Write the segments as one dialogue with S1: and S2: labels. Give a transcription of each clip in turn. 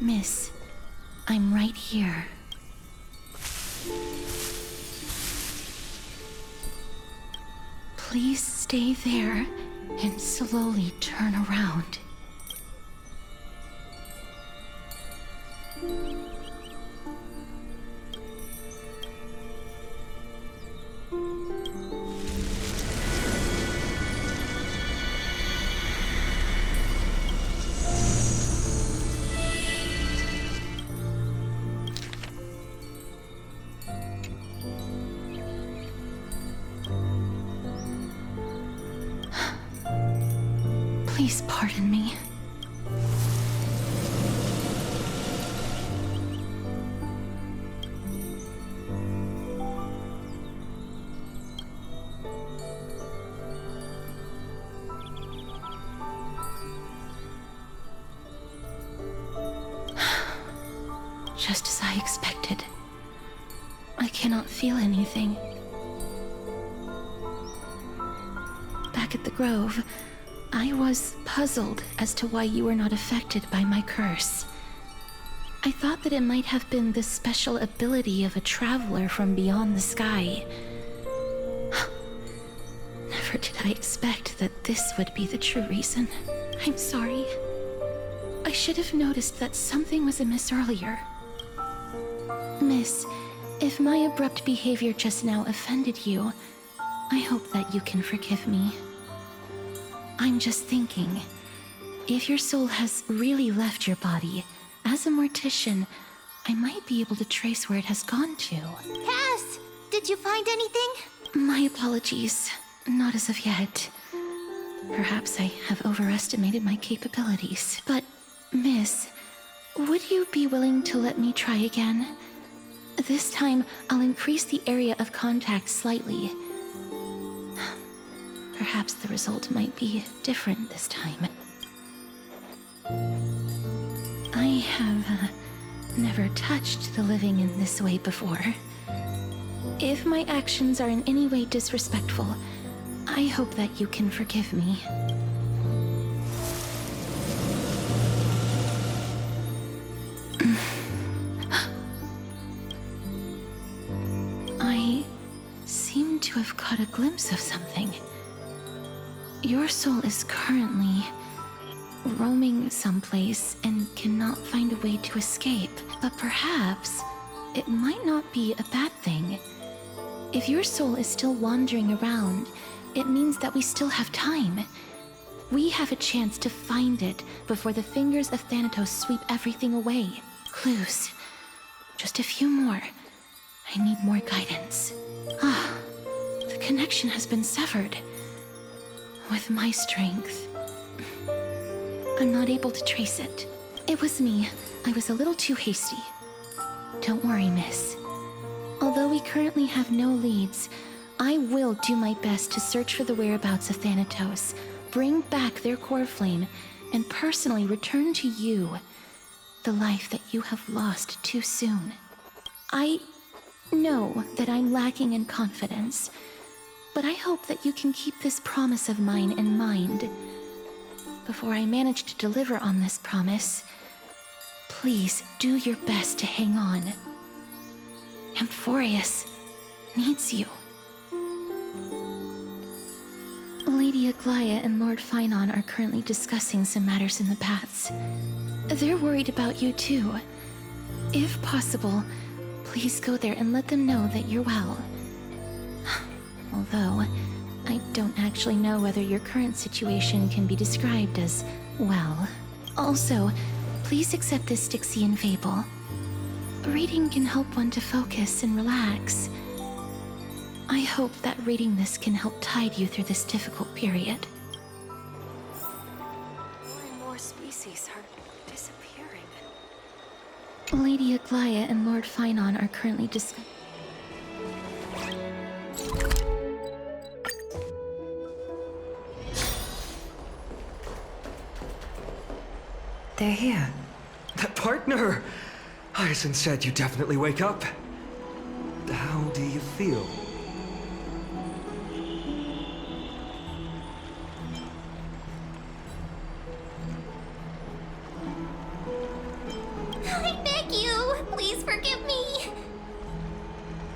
S1: Miss, I'm right here. Please stay there and slowly turn around. Please pardon me. Just as I expected. I cannot feel anything. Back at the Grove, I was puzzled as to why you were not affected by my curse. I thought that it might have been the special ability of a traveler from beyond the sky. Never did I expect that this would be the true reason. I'm sorry. I should have noticed that something was amiss earlier. Miss, if my abrupt behavior just now offended you, I hope that you can forgive me. I'm just thinking, if your soul has really left your body, as a mortician, I might be able to trace where it has gone to.
S2: Cass! Did you find anything?
S1: My apologies. Not as of yet. Perhaps I have overestimated my capabilities. But, Miss, would you be willing to let me try again? This time, I'll increase the area of contact slightly. Perhaps the result might be different this time. I have never touched the living in this way before. If my actions are in any way disrespectful, I hope that you can forgive me. I seem to have caught a glimpse of something. Your soul is currently roaming someplace and cannot find a way to escape. But perhaps it might not be a bad thing. If your soul is still wandering around, it means that we still have time. We have a chance to find it before the fingers of Thanatos sweep everything away. Clues. Just a few more. I need more guidance. The connection has been severed. With my strength, I'm not able to trace it. It was me. I was a little too hasty. Don't worry, miss. Although we currently have no leads, I will do my best to search for the whereabouts of Thanatos, bring back their core flame, and personally return to you the life that you have lost too soon. I know that I'm lacking in confidence, but I hope that you can keep this promise of mine in mind. Before I manage to deliver on this promise, please do your best to hang on. Amphoreus needs you. Lady Aglaia and Lord Finon are currently discussing some matters in the paths. They're worried about you too. If possible, please go there and let them know that you're well. Although, I don't actually know whether your current situation can be described as well. Also, please accept this Styxian fable. Reading can help one to focus and relax. I hope that reading this can help tide you through this difficult period.
S3: More and more species are disappearing.
S1: Lady Aglaia and Lord Finon are currently discussing.
S3: They're here.
S4: Partner! Hyacinth said you definitely wake up. How do you feel?
S2: forgive me!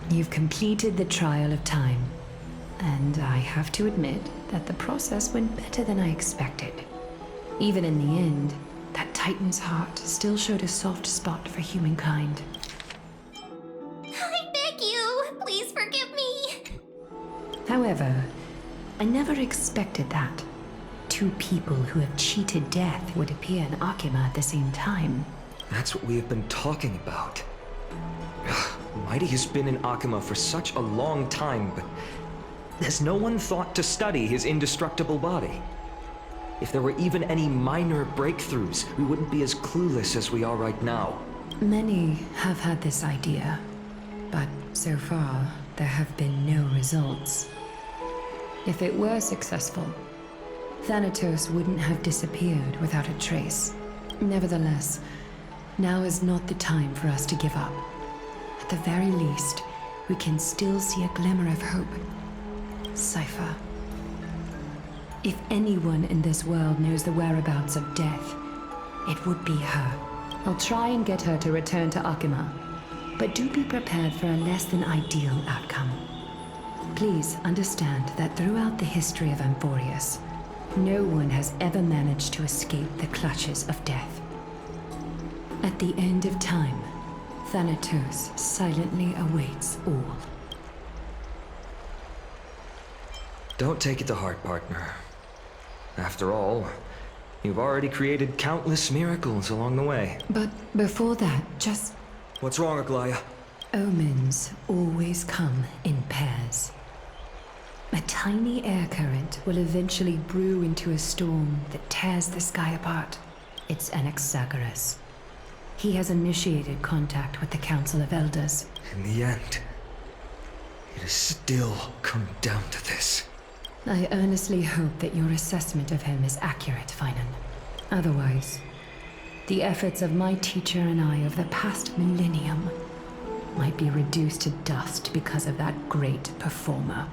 S5: You've completed the trial of time, and I have to admit that the process went better than I expected. Even in the end, that Titan's heart still showed a soft spot for humankind.
S2: I beg you, please forgive me!
S5: However, I never expected that. Two people who have cheated death would appear in Akima at the same time.
S4: That's what we have been talking about. Mighty has been in Akima for such a long time, but has no one thought to study his indestructible body? If there were even any minor breakthroughs, we wouldn't be as clueless as we are right now.
S5: Many have had this idea, but so far, there have been no results. If it were successful, Thanatos wouldn't have disappeared without a trace. Nevertheless, now is not the time for us to give up. At the very least, we can still see a glimmer of hope. Cypher. If anyone in this world knows the whereabouts of death, it would be her. I'll try and get her to return to Akima, but do be prepared for a less than ideal outcome. Please understand that throughout the history of Amphoreus, no one has ever managed to escape the clutches of death. At the end of time, Thanatos silently awaits all.
S4: Don't take it to heart, partner. After all, you've already created countless miracles along the way.
S5: But before that, just...
S4: What's wrong, Aglaya?
S5: Omens always come in pairs. A tiny air current will eventually brew into a storm that tears the sky apart. It's Anaxagoras. He has initiated contact with the Council of Elders.
S4: In the end, it has still come down to this.
S5: I earnestly hope that your assessment of him is accurate, Finan. Otherwise, the efforts of my teacher and I of the past millennium might be reduced to dust because of that great performer.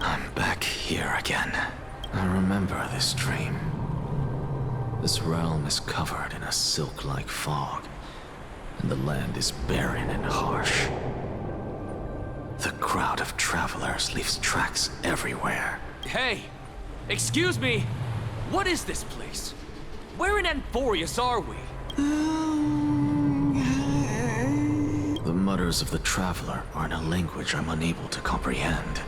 S6: I'm back here again. I remember this dream. This realm is covered in a silk-like fog, and the land is barren and harsh. The crowd of travelers leaves tracks everywhere.
S7: Hey! Excuse me! What is this place? Where in Amphoreus are we?
S6: The mutters of the traveler are in a language I'm unable to comprehend.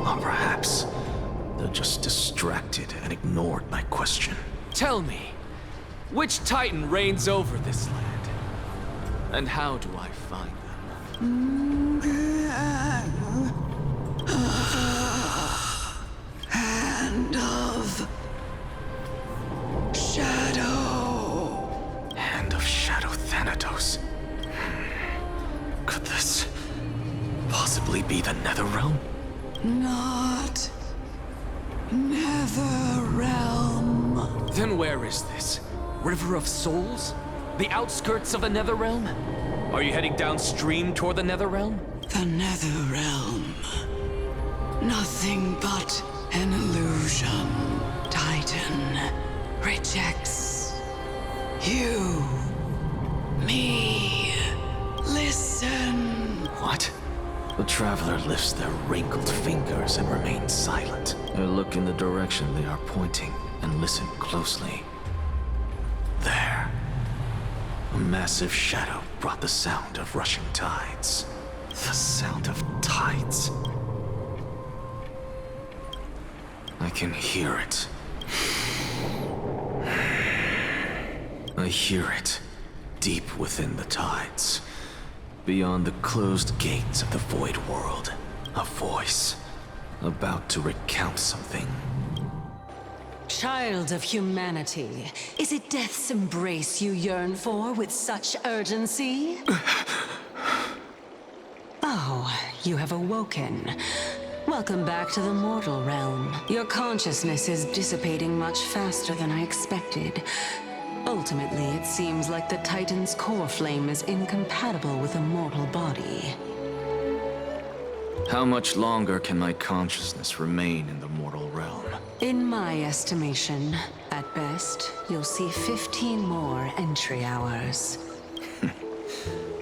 S6: Or perhaps they're just distracted and ignored my question.
S7: Tell me, which Titan reigns over this land? And how do I find them?
S8: Hand of Shadow.
S6: Hand of Shadow Thanatos. Could this possibly be the Netherrealm?
S8: Not Netherrealm.
S7: Then where is this? River of Souls? The outskirts of the Netherrealm? Are you heading downstream toward the Netherrealm?
S8: The Netherrealm. Nothing but an illusion. Titan rejects you. Me. Listen.
S6: What? The traveler lifts their wrinkled fingers and remains silent. I look in the direction they are pointing and listen closely. There. A massive shadow brought the sound of rushing tides. The sound of tides. I can hear it. I hear it, deep within the tides. Beyond the closed gates of the void world, a voice, about to recount something.
S9: Child of humanity, is it death's embrace you yearn for with such urgency? Oh, you have awoken. Welcome back to the mortal realm. Your consciousness is dissipating much faster than I expected. Ultimately, it seems like the Titan's core flame is incompatible with a mortal body.
S6: How much longer can my consciousness remain in the mortal realm?
S9: In my estimation, at best, you'll see 15 more entry hours.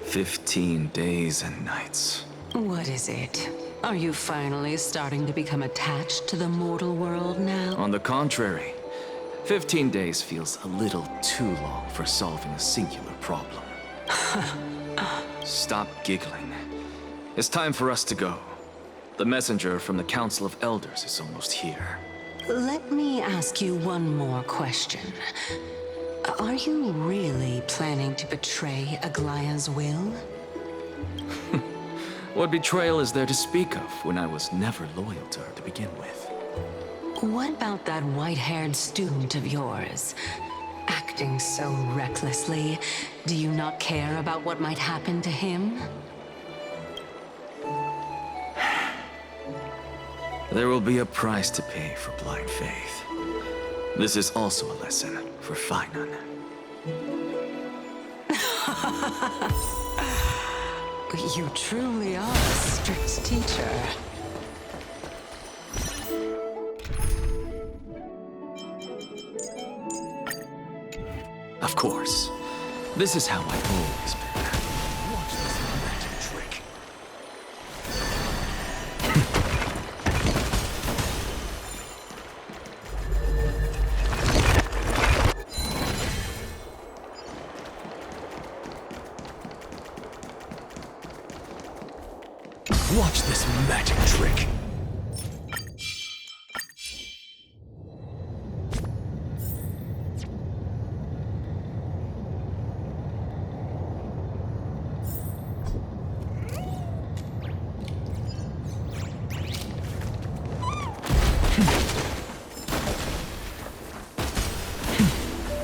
S6: 15 days and nights.
S9: What is it? Are you finally starting to become attached to the mortal world now?
S6: On the contrary, 15 days feels a little too long for solving a singular problem. Stop giggling. It's time for us to go. The messenger from the Council of Elders is almost here.
S9: Let me ask you one more question. Are you really planning to betray Aglaya's will?
S6: What betrayal is there to speak of when I was never loyal to her to begin with?
S9: What about that white-haired student of yours? Acting so recklessly, do you not care about what might happen to him?
S6: There will be a price to pay for blind faith. This is also a lesson for Finan.
S9: You truly are a strict teacher.
S6: Of course. This is how I've always been. Watch this magic trick. Watch this magic trick.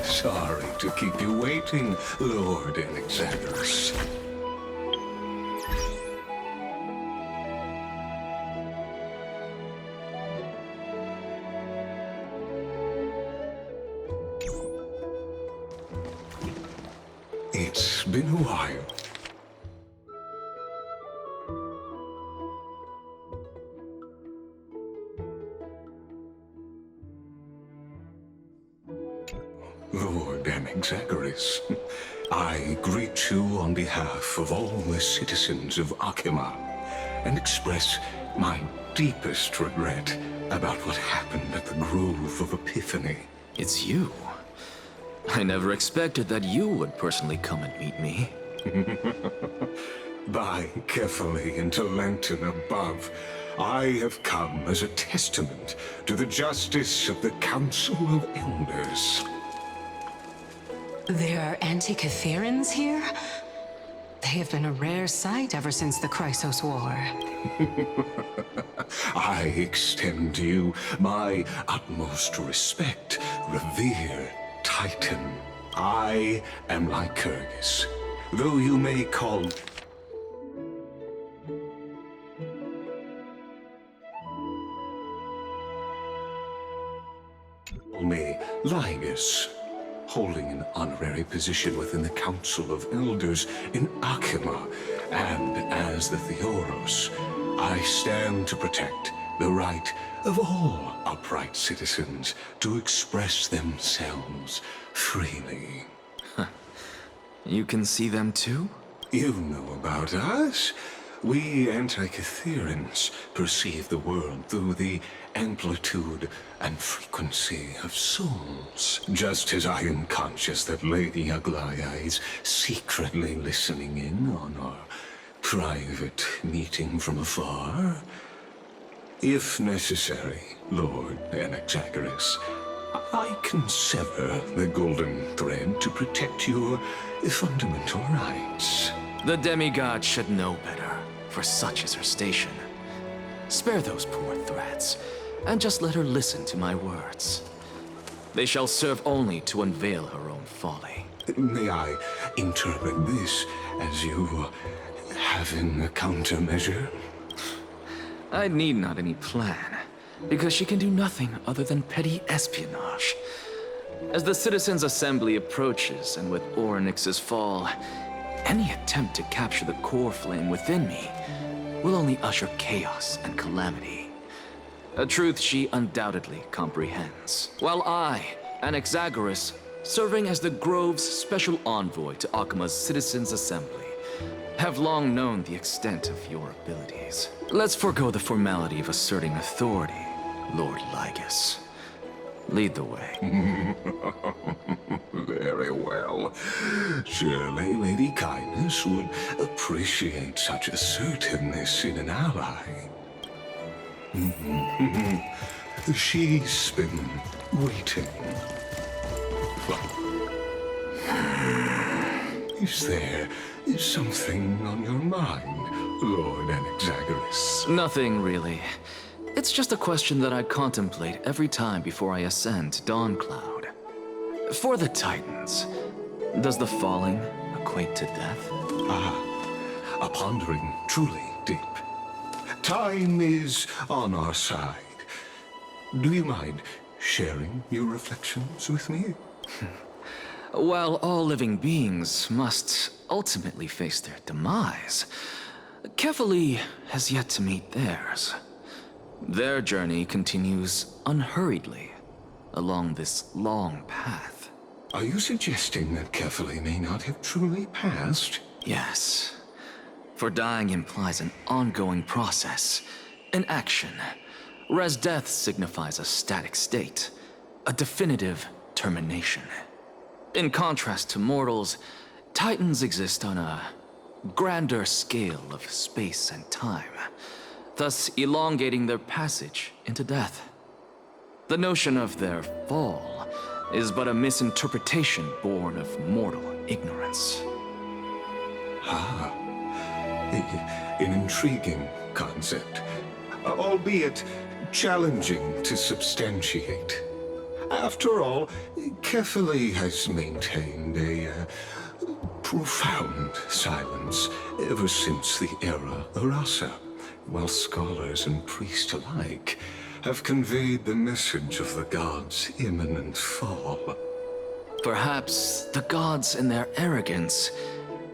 S10: Sorry to keep you waiting, Lord Enexagerus. It's been a while. Lord Enexagerus, I greet you on behalf of all the citizens of Akima and express my deepest regret about what happened at the Grove of Epiphany.
S6: It's you. I never expected that you would personally come and meet me.
S10: By carefully into Lantern above, I have come as a testament to the justice of the Council of Elders.
S9: There are Antikytherans here? They have been a rare sight ever since the Chrysos War.
S10: I extend to you my utmost respect, revere, Titan. I am Lycurgus, though you may call me Lygus, holding an honorary position within the Council of Elders in Akima, and as the Theoros, I stand to protect the right of all upright citizens to express themselves freely.
S6: You can see them too?
S10: You know about us. We Antikytherans perceive the world through the amplitude and frequency of souls. Just as I am conscious that Lady Aglaya is secretly listening in on our private meeting from afar. If necessary, Lord Enexagerus, I can sever the golden thread to protect your fundamental rights.
S6: The demigod should know better, for such is her station. Spare those poor threats, and just let her listen to my words. They shall serve only to unveil her own folly.
S10: May I interpret this as you having a countermeasure?
S6: I need not any plan, because she can do nothing other than petty espionage. As the Citizens' Assembly approaches, and with Orynyx's fall, any attempt to capture the core flame within me
S7: will only usher chaos and calamity. A truth she undoubtedly comprehends. While I, Anaxagoras, serving as the Grove's special envoy to Akima's Citizens' Assembly, have long known the extent of your abilities. Let's forego the formality of asserting authority, Lord Lygus. Lead the way.
S10: Very well. Surely Lady Kindness would appreciate such assertiveness in an ally. She's been waiting. Is there something on your mind, Lord Anaxagoras?
S7: Nothing, really. It's just a question that I contemplate every time before I ascend to Dawncloud. For the Titans, does the falling equate to death?
S10: A pondering truly deep. Time is on our side. Do you mind sharing your reflections with me?
S7: While all living beings must ultimately face their demise, Kefali has yet to meet theirs. Their journey continues unhurriedly along this long path.
S10: Are you suggesting that Kefali may not have truly passed?
S7: Yes. For dying implies an ongoing process, an action, whereas death signifies a static state, a definitive termination. In contrast to mortals, Titans exist on a grander scale of space and time, thus elongating their passage into death. The notion of their fall is but a misinterpretation born of mortal ignorance.
S10: An intriguing concept, albeit challenging to substantiate. After all, Kefali has maintained a profound silence ever since the era Arasa, while scholars and priests alike have conveyed the message of the gods' imminent fall.
S7: Perhaps the gods, in their arrogance,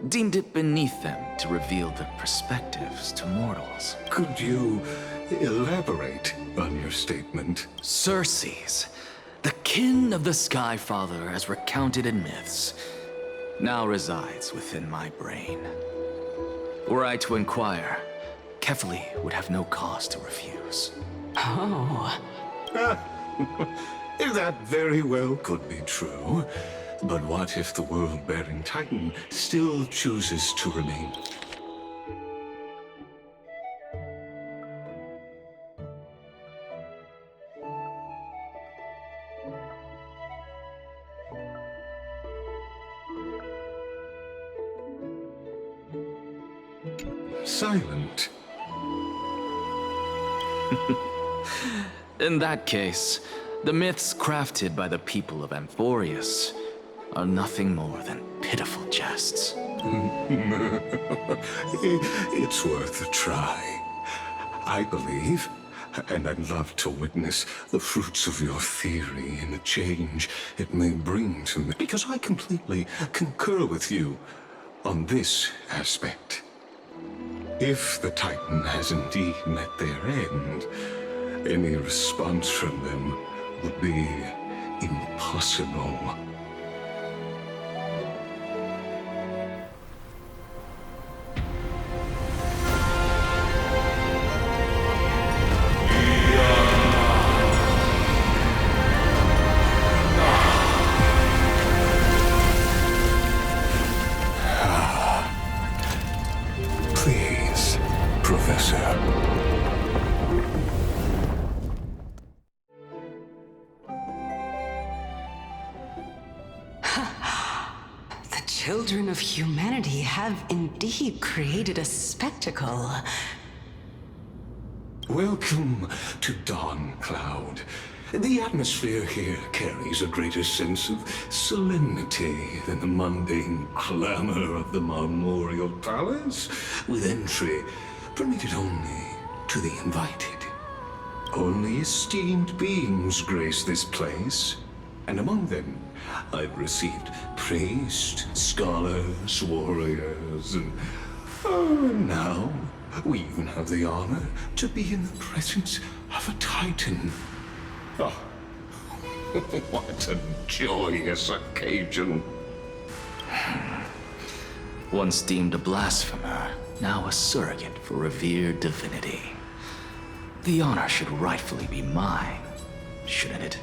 S7: deemed it beneath them to reveal their perspectives to mortals.
S10: Could you elaborate on your statement?
S7: Circes, the kin of the Sky Father as recounted in myths, now resides within my brain. Were I to inquire, Kefali would have no cause to refuse.
S9: Oh.
S10: That very well could be true. But what if the world-bearing Titan still chooses to remain? Silent.
S7: In that case, the myths crafted by the people of Amphoreus are nothing more than pitiful jests.
S10: It's worth a try. I believe, and I'd love to witness the fruits of your theory and the change it may bring to me, because I completely concur with you on this aspect. If the Titan has indeed met their end, any response from them would be impossible. Please, Professor.
S9: The children of humanity have indeed created a spectacle.
S10: Welcome to Dawncloud. The atmosphere here carries a greater sense of solemnity than the mundane clamor of the Marmorial Palace, with entry permitted only to the invited. Only esteemed beings grace this place, and among them I've received priests, scholars, warriors, and now We even have the honor to be in the presence of a Titan. Oh, what a joyous occasion.
S7: Once deemed a blasphemer, now a surrogate for revered divinity. The honor should rightfully be mine, shouldn't it?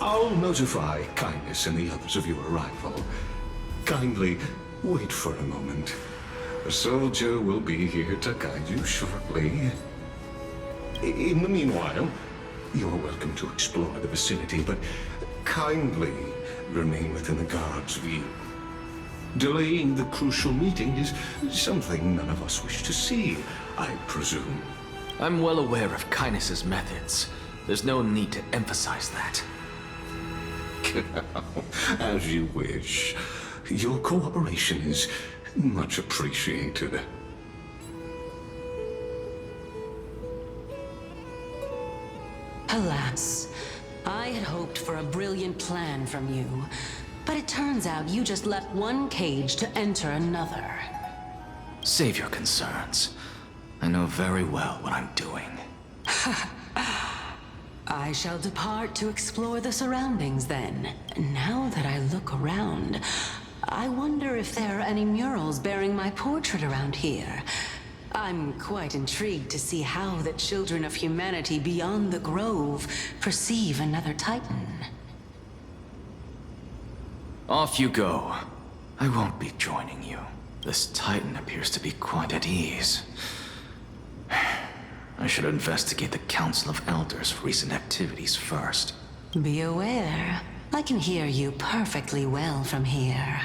S10: I'll notify Kindness and the others of your arrival. Kindly wait for a moment. A soldier will be here to guide you shortly. In the meanwhile, you're welcome to explore the vicinity, but kindly remain within the guard's view. Delaying the crucial meeting is something none of us wish to see, I presume.
S7: I'm well aware of Kindness's methods. There's no need to emphasize that.
S10: As you wish. Your cooperation is much appreciated.
S9: Alas, I had hoped for a brilliant plan from you, but it turns out you just left one cage to enter another.
S7: Save your concerns. I know very well what I'm doing.
S9: I shall depart to explore the surroundings then. Now that I look around, I wonder if there are any murals bearing my portrait around here. I'm quite intrigued to see how the children of humanity beyond the grove perceive another Titan.
S7: Off you go. I won't be joining you. This Titan appears to be quite at ease. I should investigate the Council of Elders' recent activities first.
S9: Be aware, I can hear you perfectly well from here.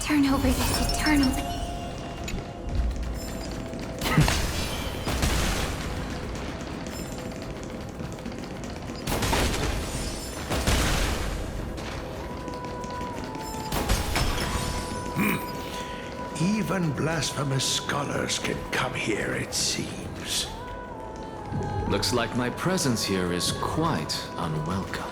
S2: Turn over this eternal...
S11: Even blasphemous scholars can come here, it seems.
S7: Looks like my presence here is quite unwelcome.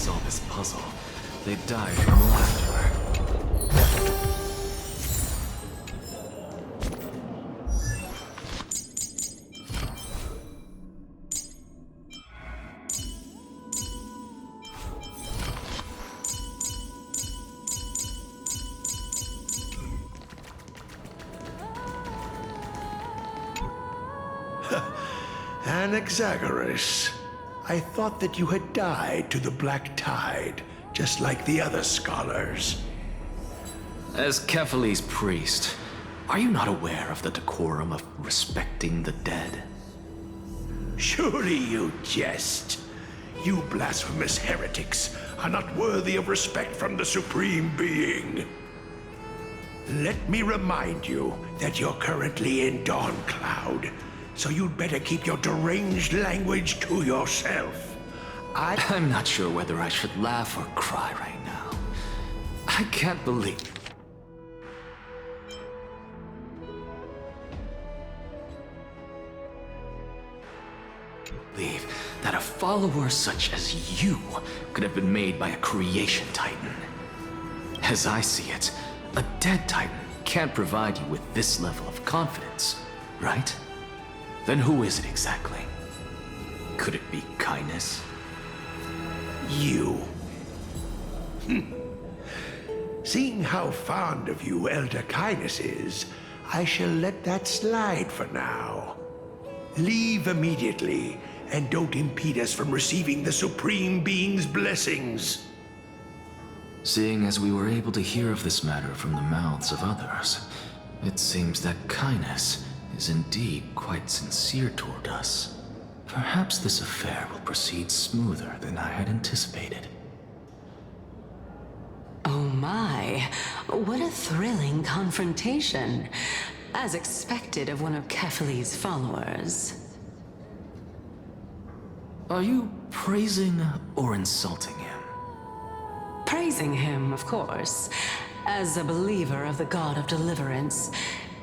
S7: saw this puzzle, they died from laughter.
S11: Anaxagoras. I thought that you had died to the Black Tide, just like the other scholars.
S7: As Kephales's priest, are you not aware of the decorum of respecting the dead?
S11: Surely you jest. You blasphemous heretics are not worthy of respect from the Supreme Being. Let me remind you that you're currently in Dawn Cloud, so you'd better keep your deranged language to yourself.
S7: I'm not sure whether I should laugh or cry right now. I can't believe that a follower such as you could have been made by a creation titan. As I see it, a dead titan can't provide you with this level of confidence, right? Then who is it exactly? Could it be kindness?
S11: You. Seeing how fond of you Elder Kindness is, I shall let that slide for now. Leave immediately, and don't impede us from receiving the Supreme Being's blessings.
S7: Seeing as we were able to hear of this matter from the mouths of others, it seems that kindness is indeed quite sincere toward us. Perhaps this affair will proceed smoother than I had anticipated.
S9: Oh my, what a thrilling confrontation. As expected of one of Kephales's followers.
S7: Are you praising or insulting him?
S9: Praising him, of course. As a believer of the God of Deliverance,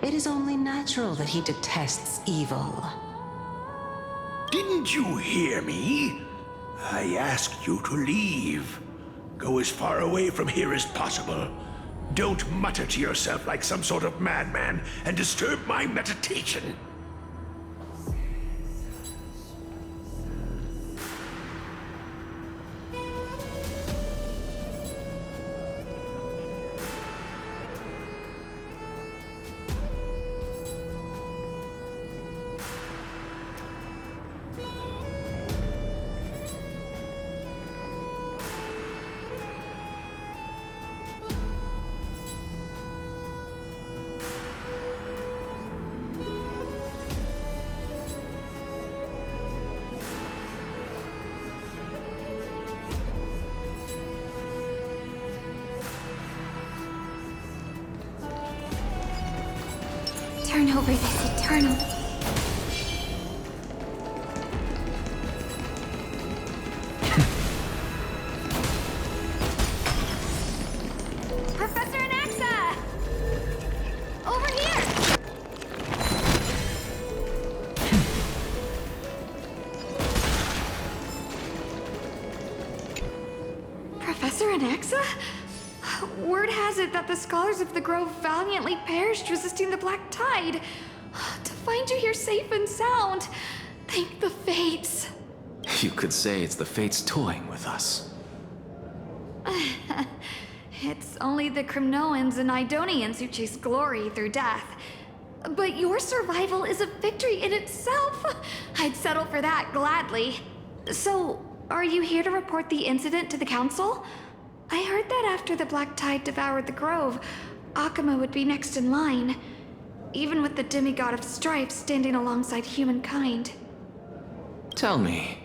S9: it is only natural that he detests evil.
S11: Didn't you hear me? I asked you to leave. Go as far away from here as possible. Don't mutter to yourself like some sort of madman and disturb my meditation.
S2: Turn over this eternal... Professor Anaxa! Over here! Professor Anaxa? Word has it that the scholars of the Grove valiantly perished resisting the Black Tide. To find you here safe and sound, thank the Fates.
S7: You could say it's the Fates toying with us.
S2: It's only the Crimnoans and Idonians who chase glory through death. But your survival is a victory in itself. I'd settle for that gladly. So, are you here to report the incident to the Council? I heard that after the Black Tide devoured the Grove, Akuma would be next in line, even with the demigod of strife standing alongside humankind.
S7: Tell me,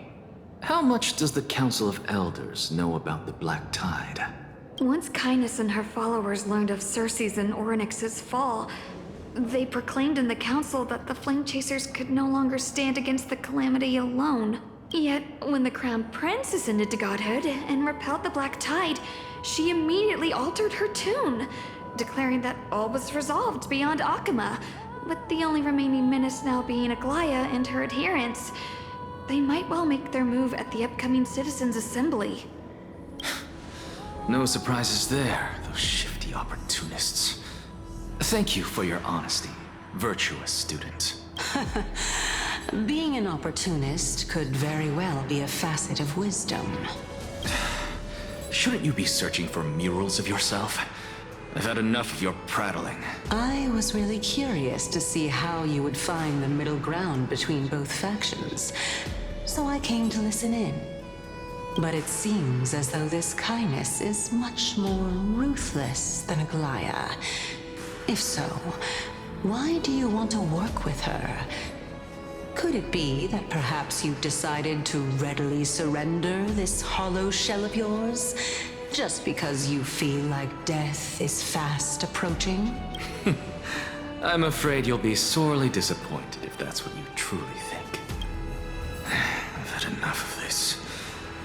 S7: how much does the Council of Elders know about the Black Tide?
S2: Once Kindness and her followers learned of Circe's and Orynyx's fall, they proclaimed in the Council that the Flame Chasers could no longer stand against the calamity alone. Yet, when the Crown Prince ascended to godhood and repelled the Black Tide, she immediately altered her tune, declaring that all was resolved beyond Akuma, with the only remaining menace now being Aglaya and her adherents. They might well make their move at the upcoming Citizens' Assembly.
S7: No surprises there, those shifty opportunists. Thank you for your honesty, virtuous student.
S9: Being an opportunist could very well be a facet of wisdom.
S7: Shouldn't you be searching for murals of yourself? I've had enough of your prattling.
S9: I was really curious to see how you would find the middle ground between both factions, so I came to listen in. But it seems as though this kindness is much more ruthless than Aglaya. If so, why do you want to work with her? Could it be that perhaps you've decided to readily surrender this hollow shell of yours, just because you feel like death is fast approaching?
S7: I'm afraid you'll be sorely disappointed if that's what you truly think. I've had enough of this.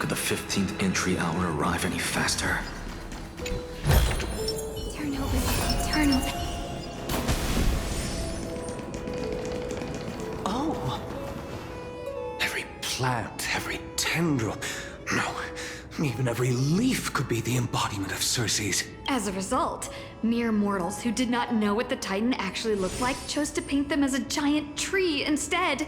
S7: Could the 15th entry hour arrive any faster?
S2: Turn over. Turn over.
S9: Oh,
S10: Every plant, every tendril, no, even every leaf could be the embodiment of Circe's.
S2: As a result, mere mortals who did not know what the Titan actually looked like chose to paint them as a giant tree instead.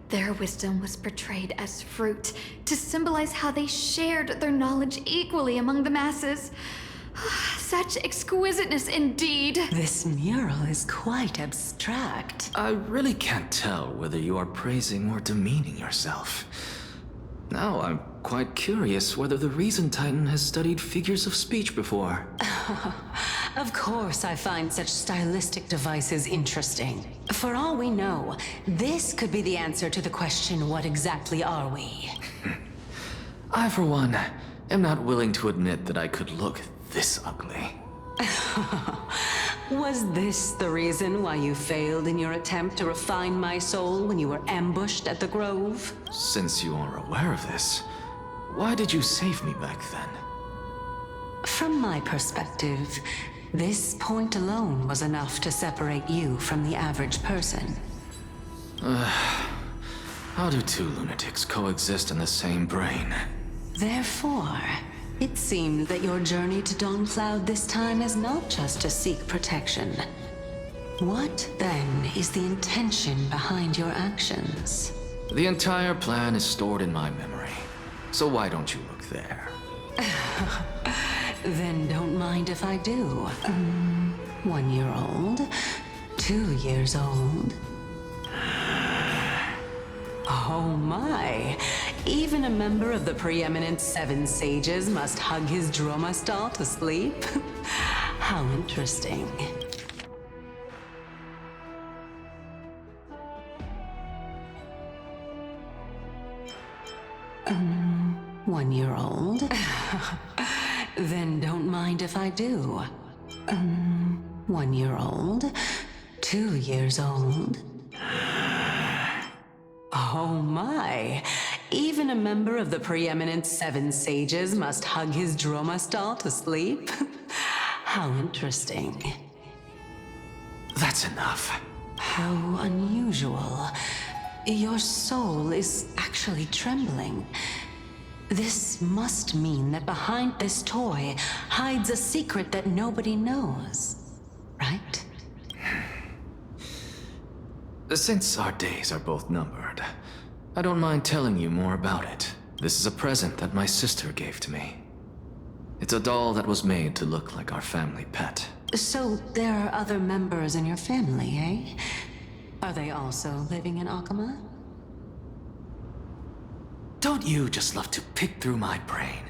S2: Their wisdom was portrayed as fruit, to symbolize how they shared their knowledge equally among the masses. Such exquisiteness indeed.
S9: this mural is quite abstract.
S7: I really can't tell whether you are praising or demeaning yourself. Now I'm quite curious whether the Reason Titan has studied figures of speech before.
S9: Of course I find such stylistic devices interesting. For all we know, this could be the answer to the question, what exactly are we?
S7: I, for one, am not willing to admit that I could look this ugly.
S9: Was this the reason why you failed in your attempt to refine my soul when you were ambushed at the Grove?
S7: Since you are aware of this, why did you save me back then?
S9: From my perspective, this point alone was enough to separate you from the average person.
S7: How do two lunatics coexist in the same brain?
S9: Therefore, it seems that your journey to Dawn-Cloud this time is not just to seek protection. What, then, is the intention behind your actions?
S7: The entire plan is stored in my memory, so why don't you look there?
S9: Then don't mind if I do. 1 year old, 2 years old. Oh my! Even a member of the preeminent 7 sages must hug his droma stall to sleep? How interesting. Um, 1 year old? Then don't mind if I do. 1 year old, 2 years old. Oh my! Even a member of the preeminent 7 sages must hug his droma stall to sleep? How interesting.
S7: That's enough.
S9: How unusual. Your soul is actually trembling. This must mean that behind this toy hides a secret that nobody knows, right?
S7: Since our days are both numbered, I don't mind telling you more about it. This is a present that my sister gave to me. It's a doll that was made to look like our family pet.
S9: So there are other members in your family, eh? Are they also living in Akama?
S7: Don't you just love to pick through my brain?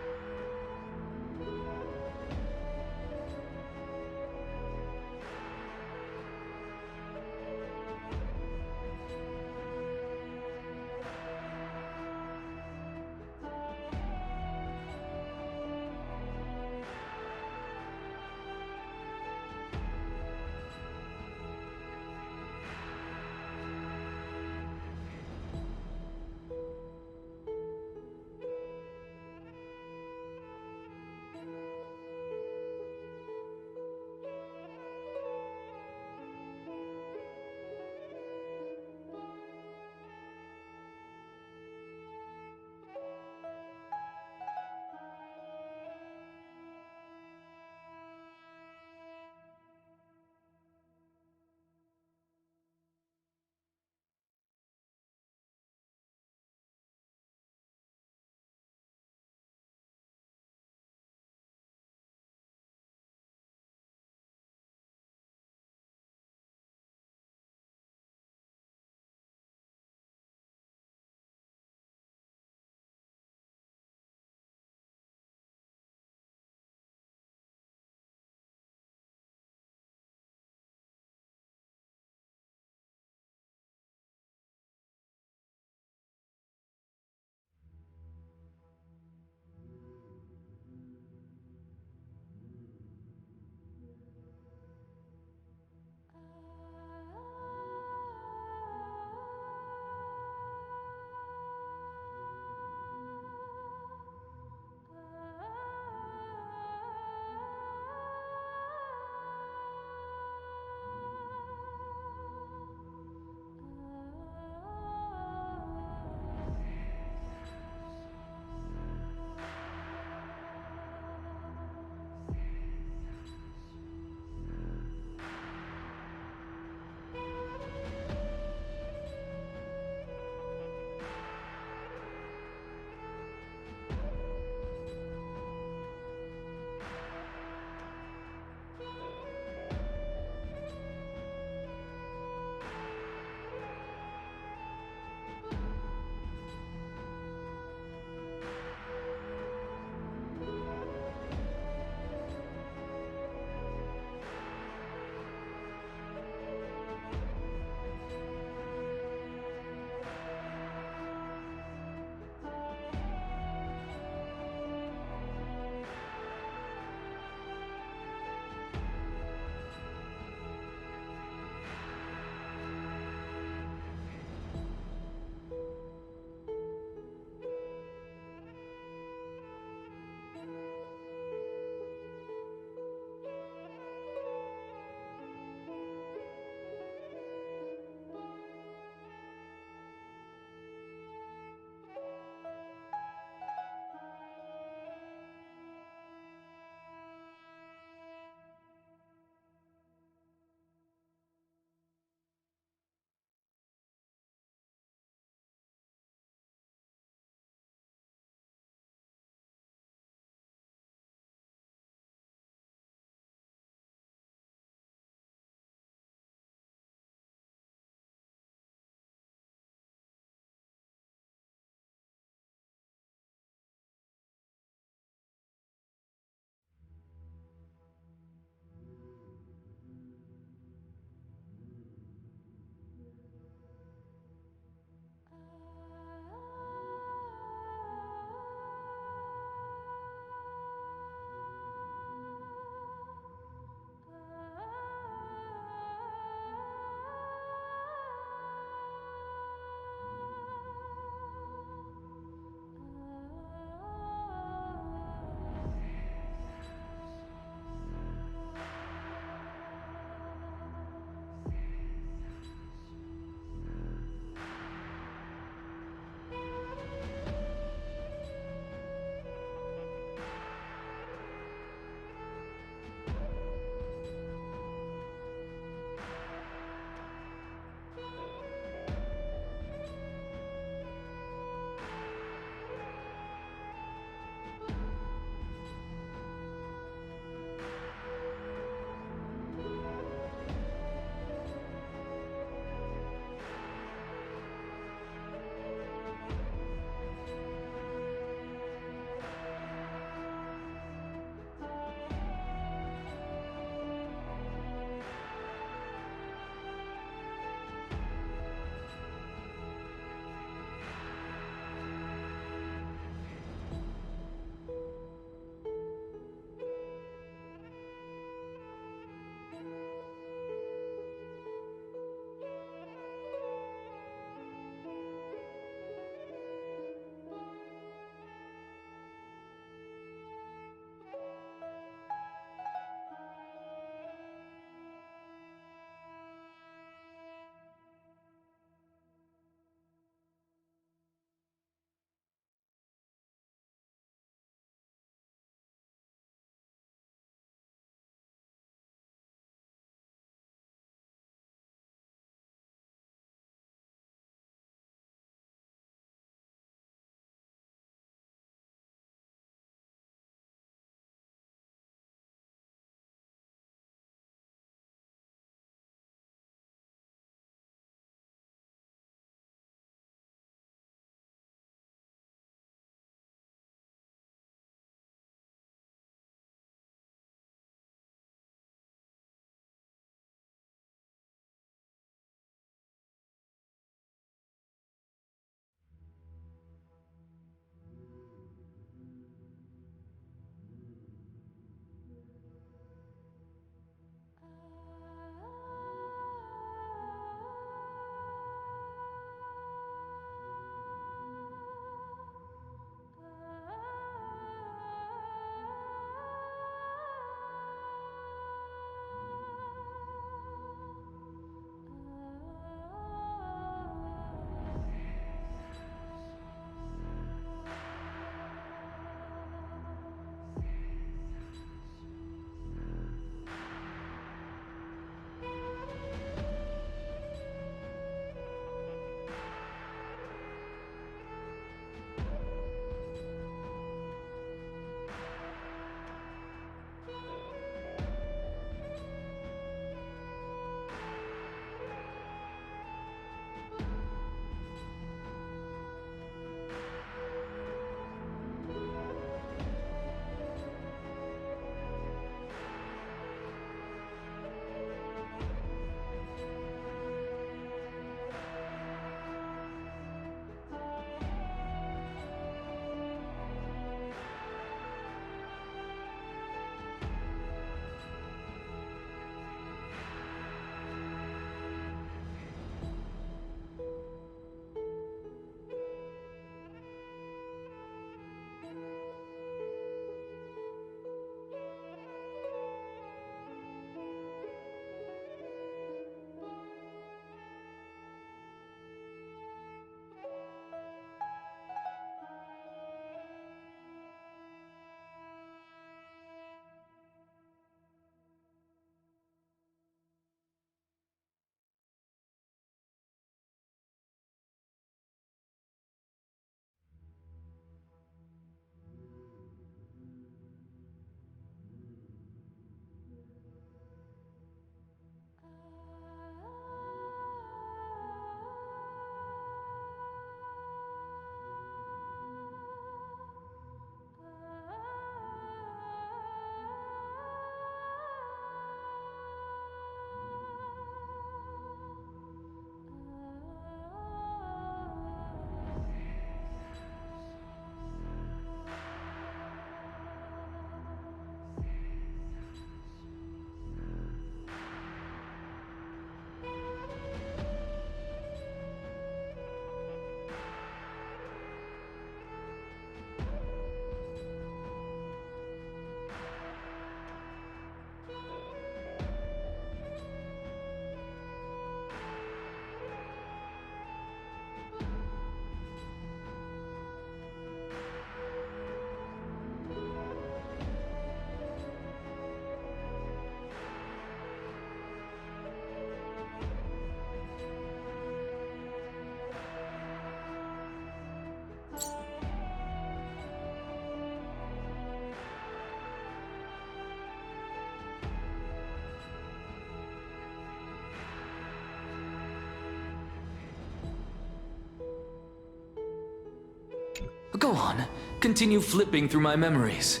S7: Go on, continue flipping through my memories.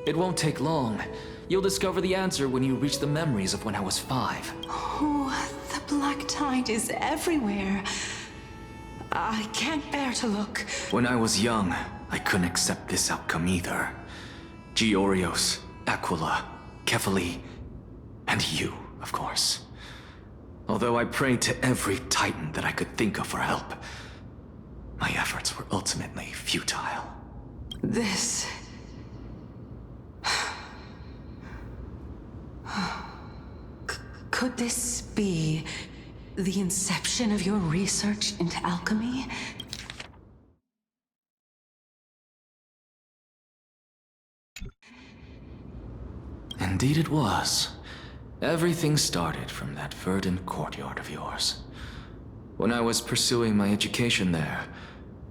S7: It won't take long. You'll discover the answer when you reach the memories of when I was 5.
S9: Oh, the black tide is everywhere. I can't bear to look.
S7: When I was young, I couldn't accept this outcome either. Georios, Aquila, Kefali, and you, of course. Although I prayed to every titan that I could think of for help, my efforts were ultimately futile.
S9: This... Could this be the inception of your research into alchemy?
S7: Indeed it was. Everything started from that verdant courtyard of yours. When I was pursuing my education there,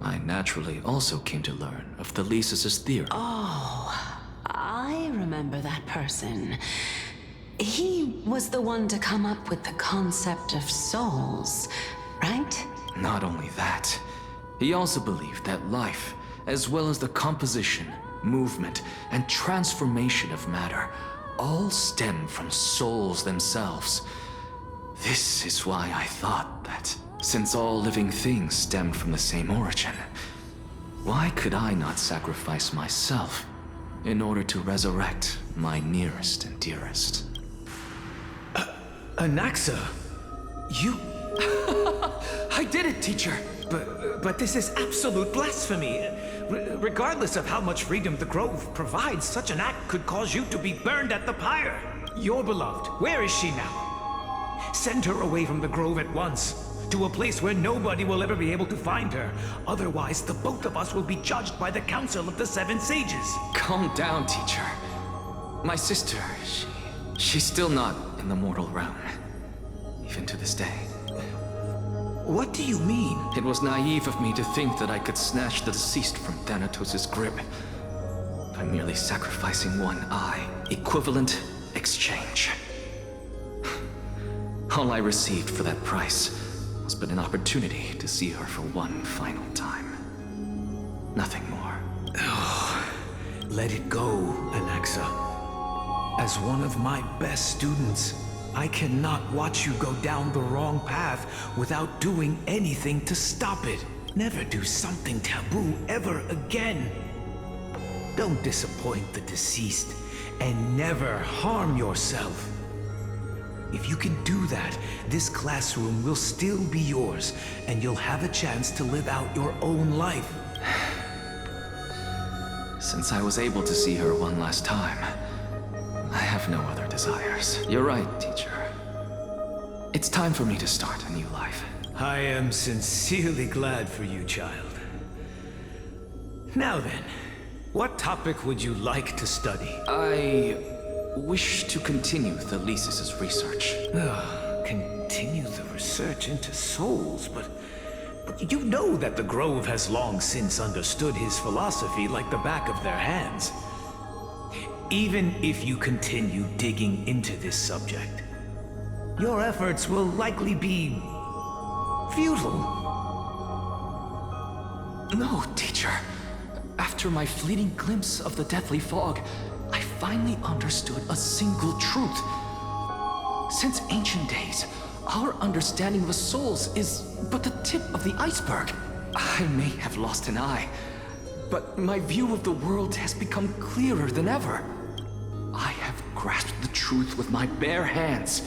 S7: I naturally also came to learn of Thelesis' theory.
S9: Oh, I remember that person. He was the one to come up with the concept of souls, right?
S7: Not only that, he also believed that life, as well as the composition, movement, and transformation of matter, all stem from souls themselves. This is why I thought that, since all living things stemmed from the same origin, why could I not sacrifice myself in order to resurrect my nearest and dearest?
S12: Anaxa, you...
S7: I did it, teacher!
S12: But this is absolute blasphemy. Regardless of how much freedom the Grove provides, such an act could cause you to be burned at the pyre. Your beloved, where is she now? Send her away from the Grove at once, to a place where nobody will ever be able to find her. Otherwise, the both of us will be judged by the Council of the Seven Sages.
S7: Calm down, teacher. My sister, she's still not in the mortal realm. Even to this day.
S12: What do you mean?
S7: It was naive of me to think that I could snatch the deceased from Thanatos' grip by merely sacrificing one eye. Equivalent exchange. All I received for that price was but an opportunity to see her for one final time. Nothing more.
S12: Oh, let it go, Anaxa. As one of my best students, I cannot watch you go down the wrong path without doing anything to stop it. Never do something taboo ever again. Don't disappoint the deceased, and never harm yourself. If you can do that, this classroom will still be yours, and you'll have a chance to live out your own life.
S7: Since I was able to see her one last time, I have no other desires. You're right, teacher. It's time for me to start a new life.
S12: I am sincerely glad for you, child. Now then, what topic would you like to study?
S7: I wish to continue Thelesis' research.
S12: Continue the research into souls, but you know that the Grove has long since understood his philosophy like the back of their hands. Even if you continue digging into this subject, your efforts will likely be futile.
S7: No, teacher. After my fleeting glimpse of the deathly fog, I finally understood a single truth. Since ancient days, our understanding of the souls is but the tip of the iceberg. I may have lost an eye, but my view of the world has become clearer than ever. I have grasped the truth with my bare hands.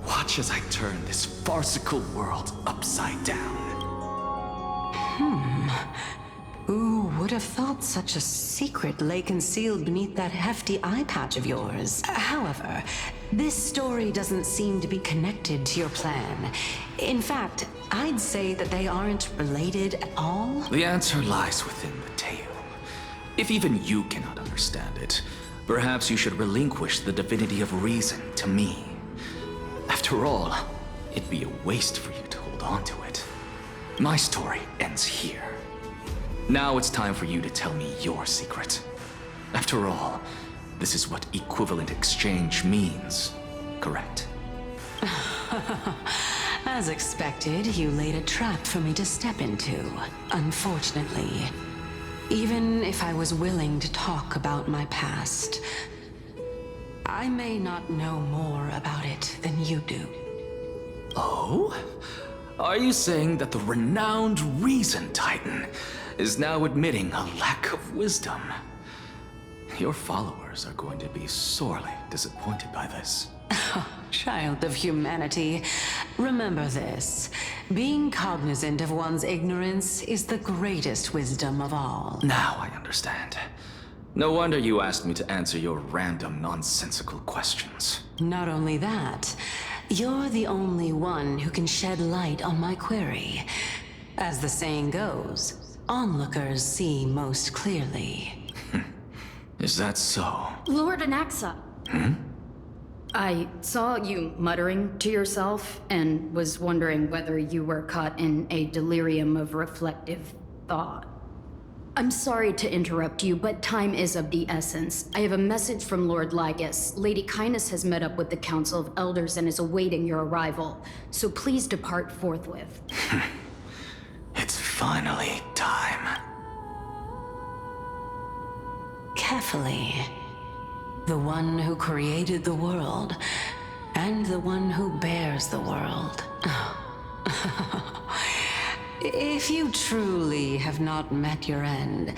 S7: Watch as I turn this farcical world upside down.
S9: Who would have thought such a secret lay concealed beneath that hefty eye patch of yours? However, this story doesn't seem to be connected to your plan. In fact, I'd say that they aren't related at all.
S7: The answer lies within the tale. If even you cannot understand it, perhaps you should relinquish the divinity of reason to me. After all, it'd be a waste for you to hold on to it. My story ends here. Now it's time for you to tell me your secret. After all, this is what equivalent exchange means, correct?
S9: As expected, you laid a trap for me to step into. Unfortunately, Even if I was willing to talk about my past, I may not know more about it than you do.
S7: Oh? Are you saying that the renowned Reason Titan is now admitting a lack of wisdom? Your followers are going to be sorely disappointed by this.
S9: Child of humanity, remember this. Being cognizant of one's ignorance is the greatest wisdom of all.
S7: Now I understand. No wonder you asked me to answer your random, nonsensical questions.
S9: Not only that, you're the only one who can shed light on my query. As the saying goes, onlookers see most clearly.
S7: Is that so?
S13: Lord Anaxa. I saw you muttering to yourself and was wondering whether you were caught in a delirium of reflective thought. I'm sorry to interrupt you, but time is of the essence. I have a message from Lord Lygus. Lady Kindness has met up with the Council of Elders and is awaiting your arrival, so please depart forthwith.
S7: It's finally time.
S9: Carefully. The one who created the world, and the one who bears the world. If you truly have not met your end,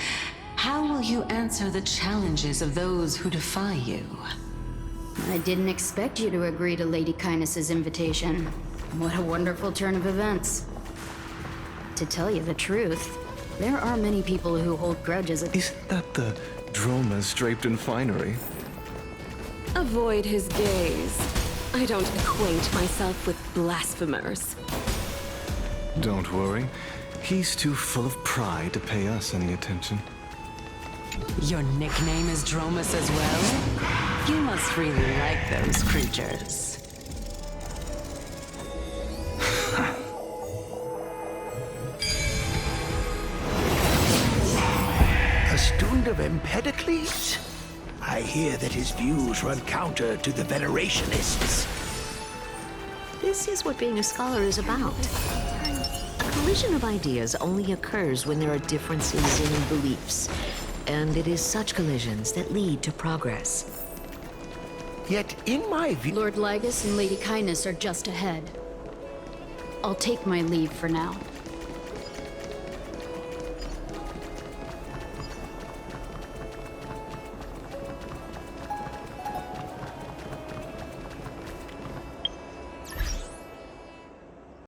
S9: how will you answer the challenges of those who defy you?
S13: I didn't expect you to agree to Lady Kindness's invitation. What a wonderful turn of events. To tell you the truth, there are many people who hold grudges against—
S14: Isn't that the dromas draped in finery?
S3: Avoid his gaze. I don't acquaint myself with blasphemers.
S14: Don't worry. He's too full of pride to pay us any attention.
S9: Your nickname is Dromus as well? You must really like those creatures.
S11: A student of Empedocles? I hear that his views run counter to the Venerationists.
S15: This is what being a scholar is about. A collision of ideas only occurs when there are differences in beliefs, and it is such collisions that lead to progress.
S11: Yet, in my view,
S13: Lord Lygus and Lady Kindness are just ahead. I'll take my leave for now.